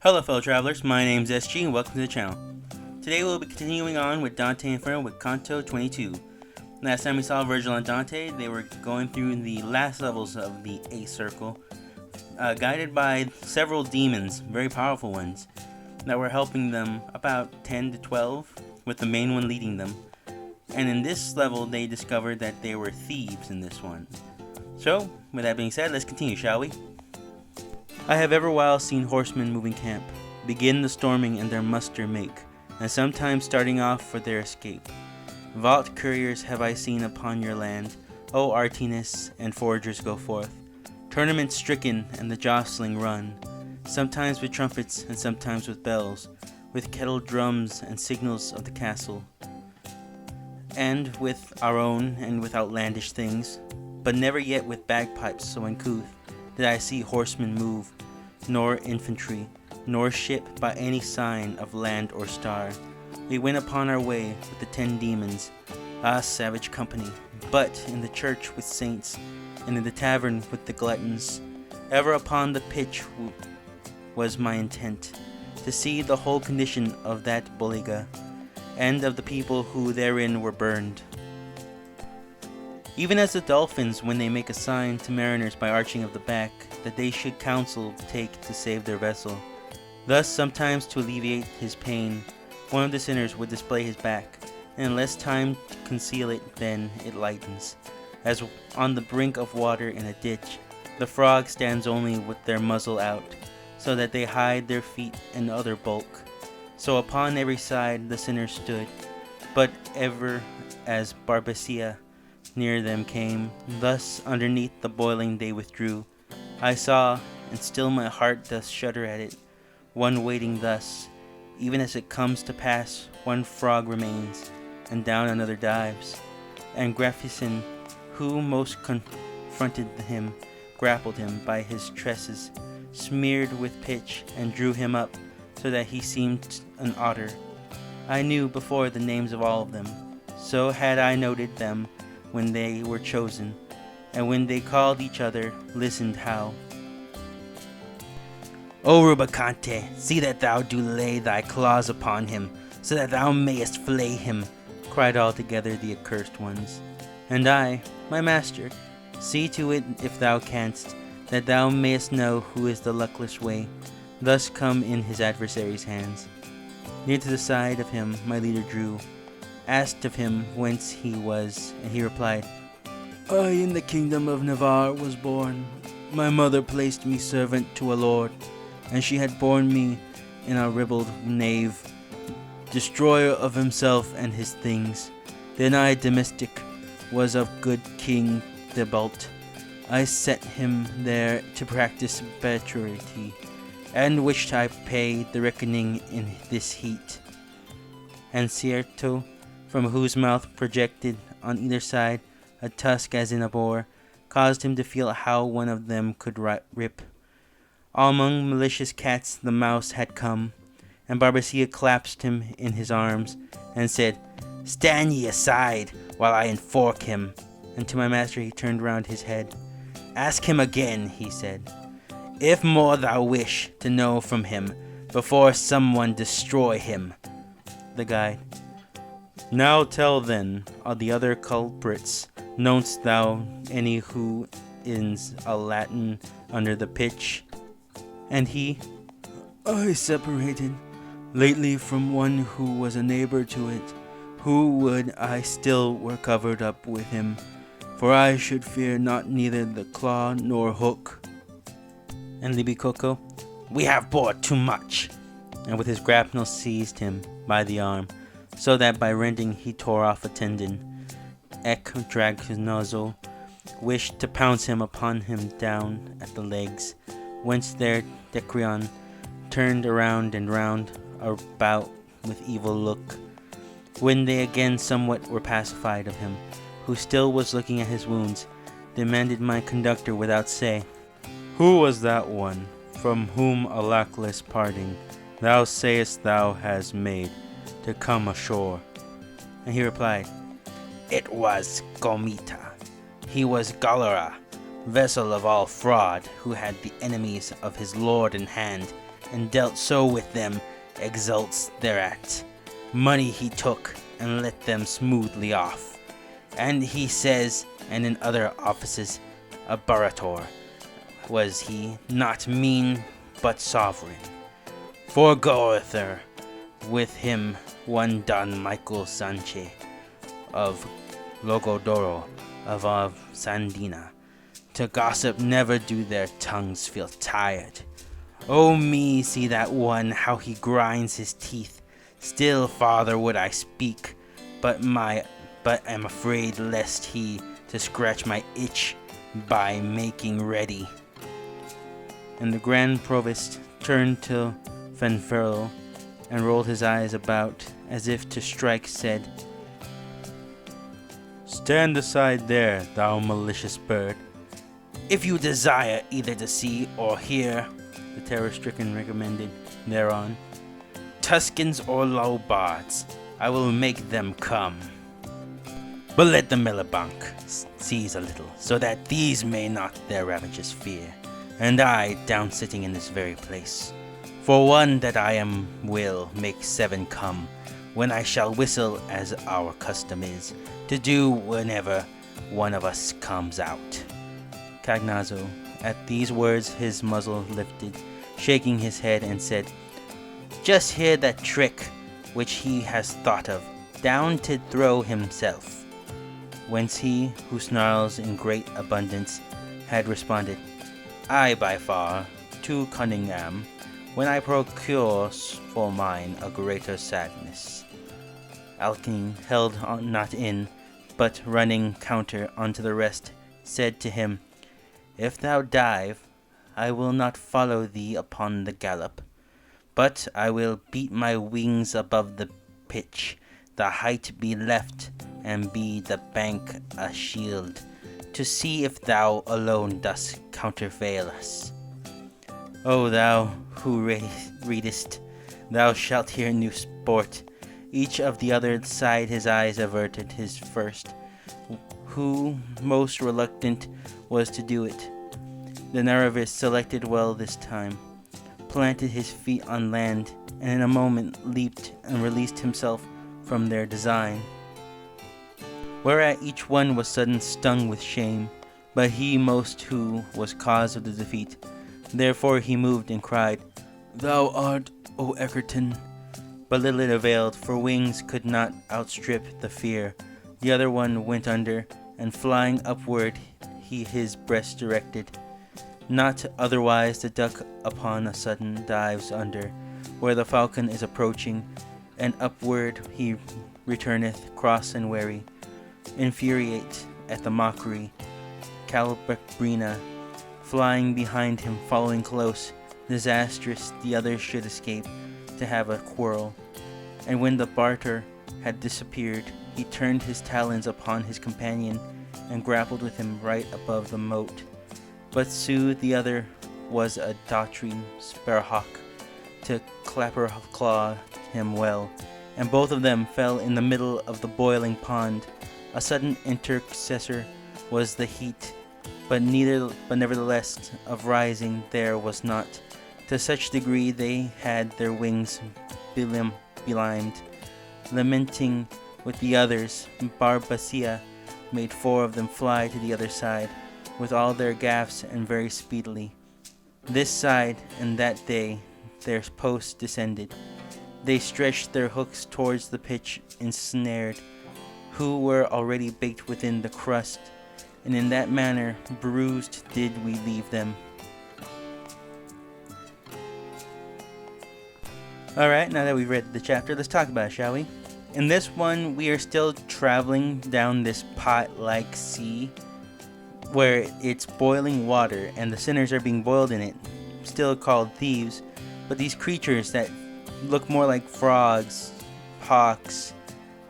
Hello fellow travelers, my name is SG and welcome to the channel. Today we'll be continuing on with Dante Inferno with Canto 22. Last time we saw Virgil and Dante, they were going through the last levels of the 8th circle, guided by several demons, very powerful ones, that were helping them, about 10 to 12, with the main one leading them. And in this level they discovered that they were thieves in this one. So, with that being said, let's continue, shall we? I have everwhile seen horsemen moving camp, begin the storming and their muster make, and sometimes starting off for their escape. Vault couriers have I seen upon your land, O Artinus, and foragers go forth, tournament stricken and the jostling run, sometimes with trumpets and sometimes with bells, with kettle drums and signals of the castle, and with our own and with outlandish things, but never yet with bagpipes so uncouth did I see horsemen move, nor infantry, nor ship by any sign of land or star. We went upon our way with the 10 demons, savage company, but in the church with saints, and in the tavern with the gluttons. Ever upon the pitch was my intent, to see the whole condition of that Bolliga, and of the people who therein were burned. Even as the dolphins, when they make a sign to mariners by arching of the back, that they should counsel take to save their vessel. Thus sometimes to alleviate his pain, one of the sinners would display his back, and in less time to conceal it then it lightens. As on the brink of water in a ditch, the frog stands only with their muzzle out, so that they hide their feet and other bulk. So upon every side the sinners stood, but ever as Barbacia near them came, thus underneath the boiling they withdrew. I saw, and still my heart doth shudder at it, one waiting thus, even as it comes to pass, one frog remains, and down another dives. And Grafison, who most confronted him, grappled him by his tresses, smeared with pitch, and drew him up, so that he seemed an otter. I knew before the names of all of them, so had I noted them when they were chosen, and when they called each other, listened how. O Rubicante, see that thou do lay thy claws upon him, so that thou mayest flay him, cried all together the accursed ones. And I, my master, see to it if thou canst, that thou mayest know who is the luckless way, thus come in his adversary's hands. Near to the side of him my leader drew, asked of him whence he was, and he replied, I in the kingdom of Navarre was born. My mother placed me servant to a lord, and she had borne me in a ribald knave, destroyer of himself and his things. Then I, domestic, was of good King Debalt. I set him there to practice battery, and wished I paid the reckoning in this heat. And Cierto, from whose mouth projected on either side a tusk as in a boar, caused him to feel how one of them could rip. All among malicious cats the mouse had come, and Barbacia clasped him in his arms, and said, Stand ye aside, while I enfork him. And to my master he turned round his head. Ask him again, he said, if more thou wish to know from him, before someone destroy him. The guide. Now tell then, are the other culprits, know'st thou any who is a Latin under the pitch? And he, I separated lately from one who was a neighbor to it, who would I still were covered up with him, for I should fear not neither the claw nor hook. And Libicoco, we have bore too much, and with his grapnel seized him by the arm, so that by rending he tore off a tendon. Ek dragged his nozzle, wished to pounce him upon him down at the legs, whence their Decrion turned around and round about with evil look. When they again somewhat were pacified of him, who still was looking at his wounds, demanded my conductor without say, Who was that one, from whom a luckless parting thou sayest thou hast made, to come ashore? And he replied, It was Gomita. He was Galera, vessel of all fraud, who had the enemies of his lord in hand, and dealt so with them, exults thereat. Money he took, and let them smoothly off. And he says, and in other offices, a barator was he, not mean, but sovereign. Foregoeth there with him one Don Michael Sanche of Logodoro of Sandina. To gossip never do their tongues feel tired. Oh me, see that one, how he grinds his teeth. Still, father, would I speak, but am afraid lest he to scratch my itch by making ready. And the Grand Provost turned to Fanferlo and rolled his eyes about as if to strike, said, "Stand aside there, thou malicious bird. If you desire either to see or hear," the terror-stricken recommended thereon, "Tuscans or Lombards, I will make them come. But let the Millibank cease a little, so that these may not their ravages fear, and I down sitting in this very place. For one that I am will make 7 come, when I shall whistle as our custom is, to do whenever one of us comes out." Cagnazzo, at these words his muzzle lifted, shaking his head, and said, "Just hear that trick which he has thought of, down to throw himself." Whence he, who snarls in great abundance, had responded, "I by far too cunning am, when I procure for mine a greater sadness." Alkene, held not in, but running counter unto the rest, said to him, "If thou dive, I will not follow thee upon the gallop, but I will beat my wings above the pitch, the height be left, and be the bank a shield, to see if thou alone dost countervail us. O thou who readest, thou shalt hear new sport." Each of the other side his eyes averted his first, who most reluctant was to do it. The Nerevist selected well this time, planted his feet on land, and in a moment leaped and released himself from their design. Whereat each one was sudden stung with shame, but he most who was cause of the defeat. Therefore he moved and cried, "Thou art, O Egerton!" But little it availed, for wings could not outstrip the fear. The other one went under, and flying upward he his breast directed. Not otherwise the duck upon a sudden dives under, where the falcon is approaching, and upward he returneth, cross and wary, infuriate at the mockery. Calabrina, flying behind him, following close, disastrous the others should escape to have a quarrel. And when the barter had disappeared, he turned his talons upon his companion and grappled with him right above the moat. But Sue the other was a daughtry sparrowhawk to clapper claw him well, and both of them fell in the middle of the boiling pond. A sudden intercessor was the heat, but nevertheless of rising there was not. To such degree they had their wings belimed. Lamenting with the others, Barbacia made 4 of them fly to the other side, with all their gaffs, and very speedily. This side and that day their posts descended. They stretched their hooks towards the pitch ensnared, who were already baked within the crust, and in that manner bruised did we leave them. Alright, now that we've read the chapter, let's talk about it, shall we? In this one, we are still traveling down this pot-like sea, where it's boiling water, and the sinners are being boiled in it, still called thieves, but these creatures that look more like frogs, hawks,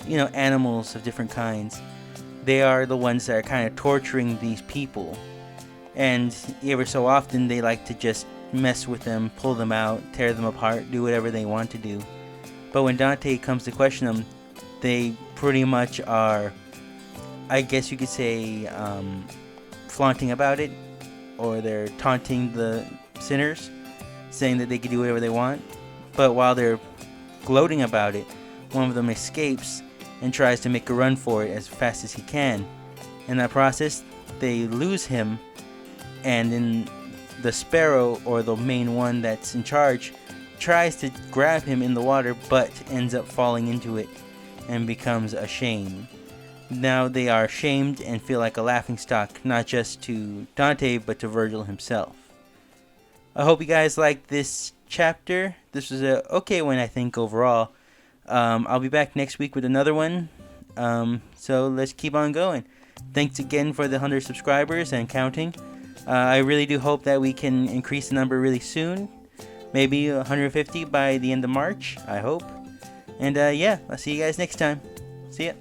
animals of different kinds, they are the ones that are kind of torturing these people. And ever so often, they like to just mess with them, pull them out, tear them apart, do whatever they want to do. But when Dante comes to question them, they pretty much are, I guess you could say, flaunting about it, or they're taunting the sinners. saying that they can do whatever they want. But while they're gloating about it, one of them escapes and tries to make a run for it as fast as he can. In that process, they lose him, and then the sparrow, or the main one that's in charge, tries to grab him in the water, but ends up falling into it and becomes ashamed. Now they are shamed and feel like a laughingstock, not just to Dante, but to Virgil himself. I hope you guys liked this chapter. This was a okay one, I think, overall. I'll be back next week with another one. So let's keep on going. Thanks again for the 100 subscribers and counting. I really do hope that we can increase the number really soon. Maybe 150 by the end of March, I hope. And yeah, I'll see you guys next time. See ya.